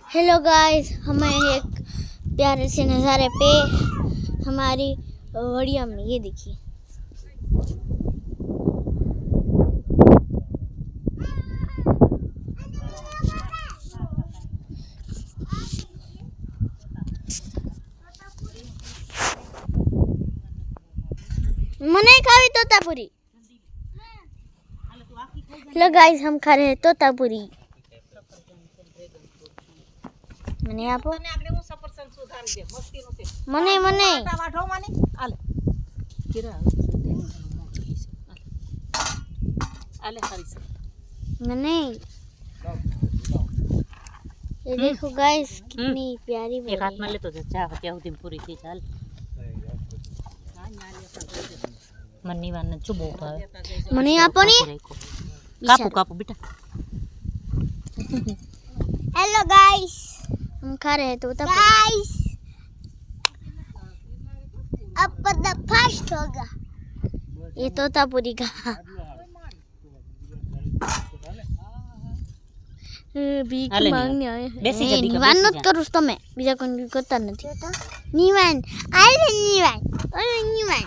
Hello guys, हमें एक प्यारे से नज़ारे पे हमारी वड़िया में ये देखिए। मने खावी तोतापुरी। हेलो गाइस, हम खा रहे हैं तोतापुरी। મને આપો તને આગળ હું સફરજન સુધારી દે મસ્તી નો છે મને આટા વાઢો માની આલે કિરા આલે ખારી છે મને ये देखो गाइस कितनी प्यारी एक हाथ में ले तो जा क्या होती पूरी थी चाल मन्नी वान जो बो भावे મને આપો ની કાપુ કાપુ બેટા हेलो गाइस, हम खा रहे हैं तोता गाइस। अब पता फर्स्ट होगा ये तोतापुरी का। भीख मांगने आए हैं। निवान मत करो તમે બીજા કોઈ કરતા નથી નિવાન આલે નિવાન ઓય નિવાન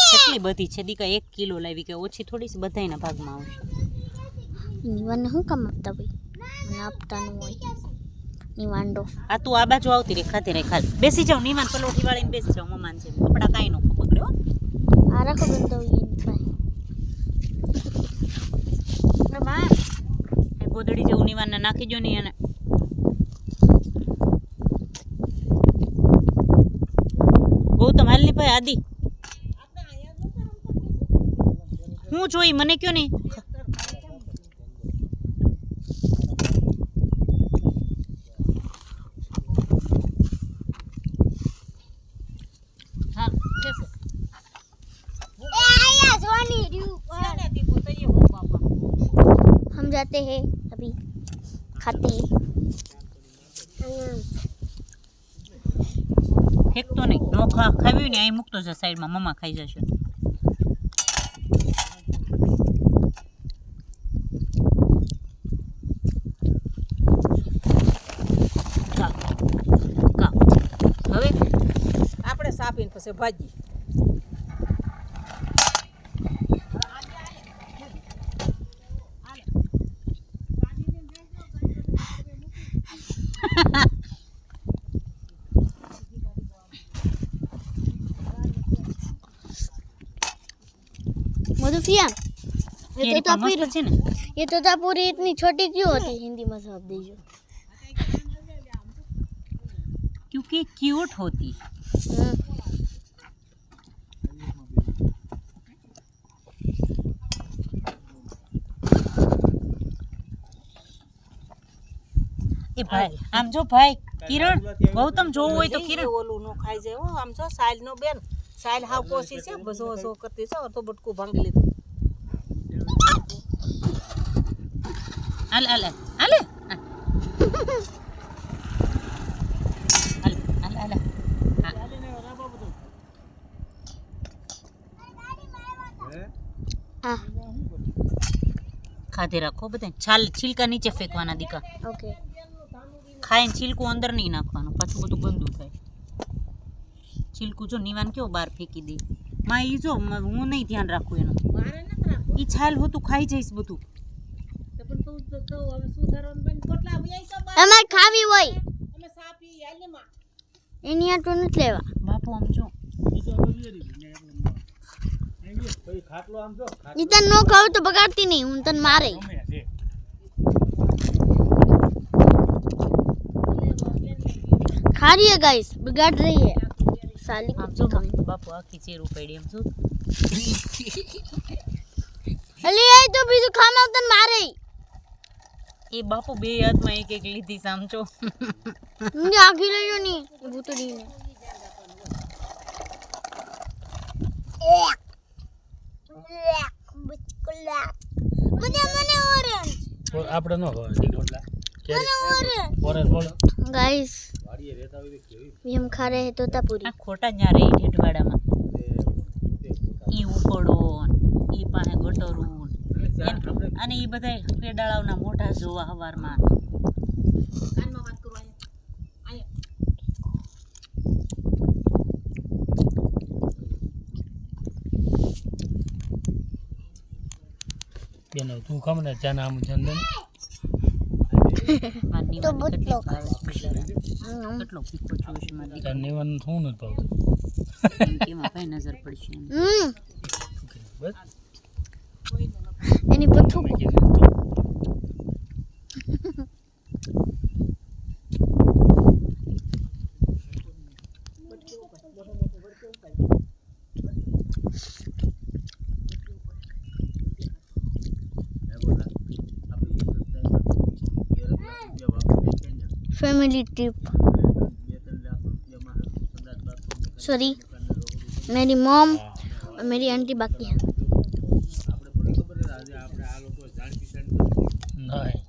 કેટલી બધી છે દીકા 1 કિલો લાવી કે ઓછી થોડી છે બધાયના ભાગમાં આવશે નિવાન હું કામ આપતા ભાઈ મને આપતા ન હોય નિવાંડો આ તું આ બાજુ આવતી રે ખાતી રે ખાલ બેસી જાવ નિવાન પલોઠી વાળીને બેસી જાવ મમાન છે કપડા કાઈ નો પકડ્યો આ રાખો બંધો એની ભાઈ મમા એ ગોદડી જેવું નિવાનને નાખી જો ની એને ગૌતમ હાલ ની ભાઈ આદી હું જોઈ મને ક્યો નહીં हाँ कैसे हम जाते हैं अभी खाते हैं फेंकतो नहीं नो खावी नहीं आई मुकतो છે સાઈડ માં મમ્મા ખાઈ જશે હવે આપણે સાપીને પછી ભાજી मधुफिया ये तोतापुरी इतनी छोटी क्यों होती हिंदी में सब दीजिए क्योंकि क्यूट होती ए भाई आम जो भाई किरण गौतम जो होय तो किरण ओलू नो खाई जाय हो आम जो साइल नो बेन साइल हाव कोसी छे बसो बसो करती छे और तो बटकू भांगी लीधो आले आले आले आले आले हां खाते रखो बता छाल छिलका नीचे फेंकवाना दीका ओके खाए छिलको अंदर नहीं नाखवानो पाछું બધું ગંદુ થાય छिलकू जो निवान क्यों बार फेंकी दे मां ई जो હું નહીં ધ્યાન રાખું એનું મારે નથી રાખું ઈ છાલ હોતું ખાઈ જઈશ બધું તો પણ તો હવે સુધારવાનું બન કોટલા આઈ તો અમે ખાવી હોય અમે સાપી આલે માં એની આટો નથી લેવા બાપુ આમ જો ઈ તો બોલી રી ભાઈ ખાટલો આમ જો ઈ તને નો ખાવ તો બગાડતી નહીં હું તને મારે खा रही है गाइस बिगाड़ रही है साली आप जो बापू आखी चेर उपाड़ी हम जो अली आई तो बीजू खामा तन मारे ए बापू बे हाथ में एक एक लीधी समझो मुझे आखी ले जो नहीं भूतड़ी ने बचकुला મને ઓરેન્જ और આપણે નો દીકરા ઓરેન્જ બોલ गाइस ये हम खा रहे हैं तोतापुरी खोटा जा रही ढेठवाड़ा में ई उखड़ो ई पाहे गटरू અને એ બધા પેડાળાઓના મોઢા જોવા હવારમાં બેન તું ખમ ને જાના આમ ચંદન કેટલો પીકો જોશ મારી તાર નેવન શું નથી પાવતું એમાં કઈ નજર પડશે બસ એની પથ્થું મેં કીધું તો family trip. Sorry, मेरी मॉम और मेरी आंटी बाकी है. નહીં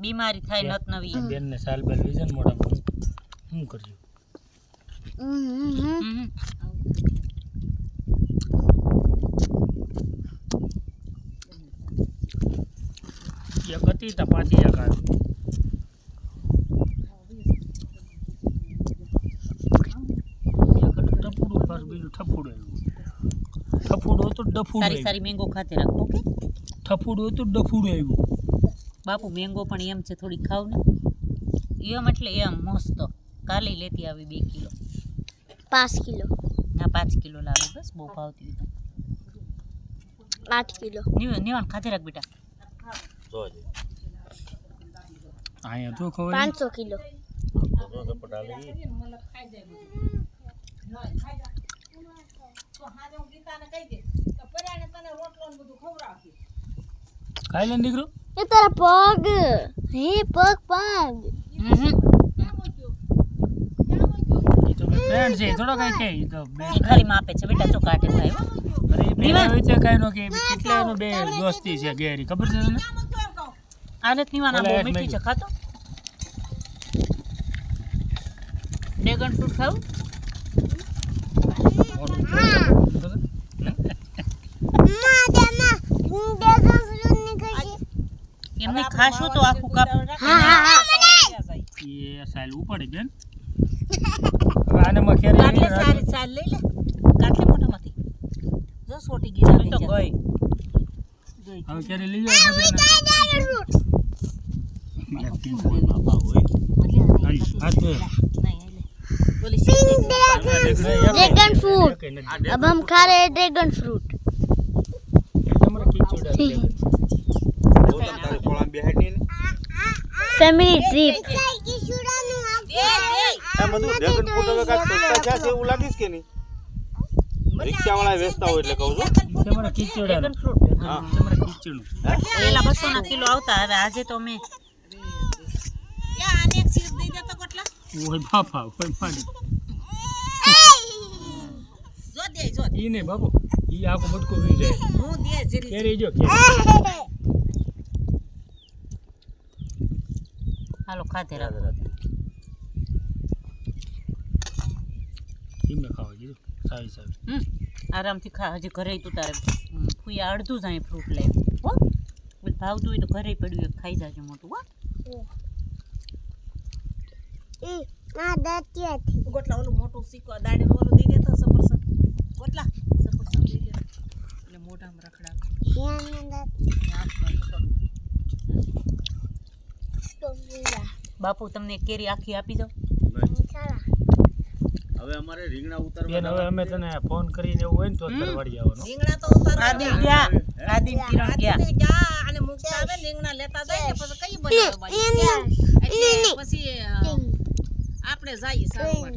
બીમારી થાય નત નવી બેન ને સાલ બેલ વિઝન મોટા મોટું શું કર્યું એક હતી તો પાછી એક આવી ટપુડું પર બીજું ઠપુડું આવ્યું ઠપુડું હતું ડફુડું સારી આવ્યું સારી મેંગો ખાતે રાખો ઓકે ઠપુડું હતું ડફુડું આવ્યું બાપુ મેંગો પણ એમ છે થોડી ખાવ ને એમ એટલે એમ મસ્ત કાલે લેતી આવી 2 કિલો 5 किलो. ના 5 કિલો લાવે બસ બહુ ભાવતી હોય તો 8 किलो. નિવાન ખાતે રાખ બેટા અહીંયા તો ખબર 500 किलो. ખાઈ લે દીકરો ये तेरा पग हे पग पग. એ તો ફ્રેન્ડ છે થોડો કઈ કે એ તો બે ઈ ખાલી માપે છે બેટા ચો કાટે ભાઈ હો. અરે એ પેલા વિચાર કઈ નો કે કેટલા એનો બે દોસ્તી છે ગેરી ખબર છે તને આદત નિવાન આ બહુ મીઠી છે ખાતો ડ્રેગન ફ્રૂટ ખાવું એમને ખાશો તો આખું કાપ એ સાલ ઉપડી બેન હવે આને માં કેરી કાટલે સારી સાલ લઈ લે કાટલે મોટામાંથી જો સોટી ગઈ રાખ તો ગઈ હવે કેરી લઈ જાવ બધાને મારા પિંક બાપા હોય આઈ હાથ દે ड्रैगन फ्रूट. अब हम खा रहे हैं ड्रैगन फ्रूट. તમારા કીચોડા फैमिली ट्रिप. આ બધું ડ્રેગન ફ્રૂટ હવે કાંઈક સસ્તા થયા છે એવું લાગીશ કે નહીં રિક્ષાવાળા વેચતા હોય એટલે કહું છું તમારા કીચોડા ડ્રેગન ફ્રૂટ હા તમારા કીચોડું પેલા 200 ના કિલો આવતા હવે આજે તો મેં આને એક સીર દઈ દેતો કેટલા ઓય બાપા ઓય પાણી જો ઈ ને બાપુ ઈ આખો બટકો વી જાય હું દે જરી કેરી જો કેરી હાલો ખાતે રાખ ઈમે ખાવા દીધું સારી સારી આરામથી ખા હજી ઘરે તું તારે ફૂયા અડધું જ અહીં ફ્રૂટ લઈ હો ભાવતું હોય તો ઘરે પડ્યું એક ખાઈ જાજો મોટું હો ગોટલા ઓલું મોટું સીકો દાડે ઓલું દઈ દેતા સફરસન ગોટલા સફરસન દઈ દે એટલે મોઢામાં રખડા બાપુ તમને કેરી આખી આપી દો હવે અમારે રીંગણા ઉતારવા બેન હવે અમે તને ફોન કરીને એવું હોય ને તો કરવાડી આવવાનો રીંગણા તો આદિ ગયા આદિ કિરણ ગયા અને મુકતા આવે રીંગણા લેતા જાય ને પછી કઈ બનાવવાની એટલે પછી આપણે જઈએ સારું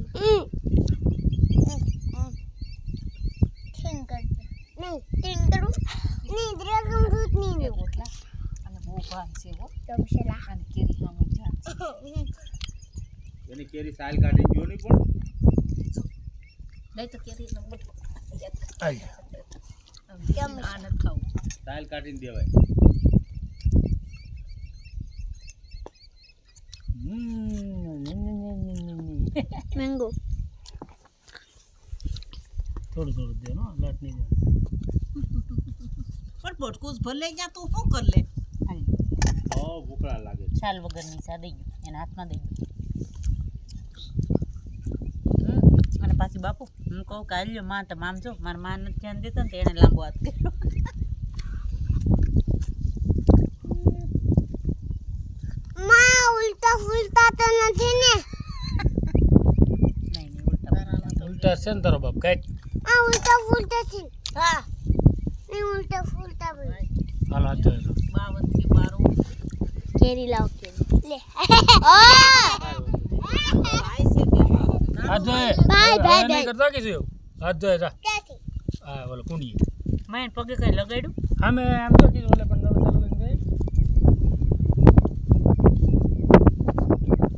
ગોટલા અને બહુ ભાન છે હો અને કેરી હામું જાન એની કેરી સાલ કાઢી ગયો નહીં પણ નહીં તો કેરી નો બટ આઈ આનંદ ખાવું સાલ કાઢીને દેવાય मैंगो થોડું થોડું દે નો લાટ નહીં દે પણ ભટકું જ ભલે જા તું શું કર લે હાલ ભૂખડા લાગે છાલ વગરની ચા દઈ ગયો એના હાથમાં દઈ ગયો અને પાછી બાપુ હું કહું કે હાલ્યો માં તો મામ જો મારા માં નથી ધ્યાન દેતો ને તો એને લાંબો હાથ કર્યો माँ उल्टा फुलता तो नहीं ने નહીં નહીં ઉલટા ઉલટા છે ને તારો બાપ કાટ हाँ उल्टा फुलता थी हाँ नहीं उल्टा फुलता भाई હાલ હાથ ધોઈ દો 52 થી 12 केरी लाओ केरी ले ભાઈ છે બે હાથ ધોઈ બાય, બાય, નહીં કરતા કે શું હાથ ધોઈ જા क्या थी હા બોલો કુંડી મેં પગે કઈ લગાડ્યું અમે આમ તો કીધું ઓલે પણ નળ ચાલુ લઈને ગઈ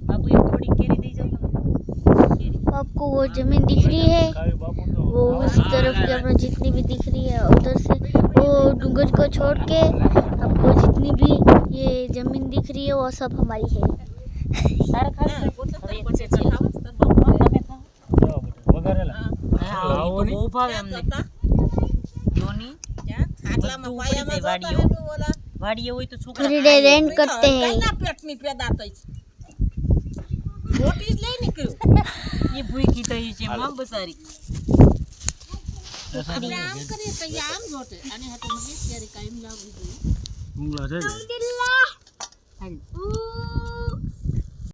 બાપુ એક થોડી કેરી દઈ જાવ તમે કેરી आपको वो जमीन दिख रही है ખાવી બાપુ તો वो उस तरफ के अपना जितनी भी दिख रही है उधर से वो डूंगर को छोड़ के आपको जितनी भी ये जमीन दिख रही है वो सब हमारी है તારે ખાવી પોતે હવે એક પછી છે ખાવ તમે ખાઓ જાઓ બેટા વઘારેલા આવો તો બહુ ભાવે અમને જોની ત્યાં ખાટલામાં બધું પાયામાં ઉપડી જાય જોતા રહેતું ઓલા વાડીએ હોય તો છોકરા हॉलीडे रेंट करते हैं કઈના પેટની પેદા થઈ રોટી જ લઈ નીકળ્યું એ ભૂખી થઈ છે માં બસારી આપણે આમ કરીએ તો એ આમ જોતે અને હાટો મને ત્યારે કાયમ લાવવી જોઈએ ભૂંગળા છે ને હાલ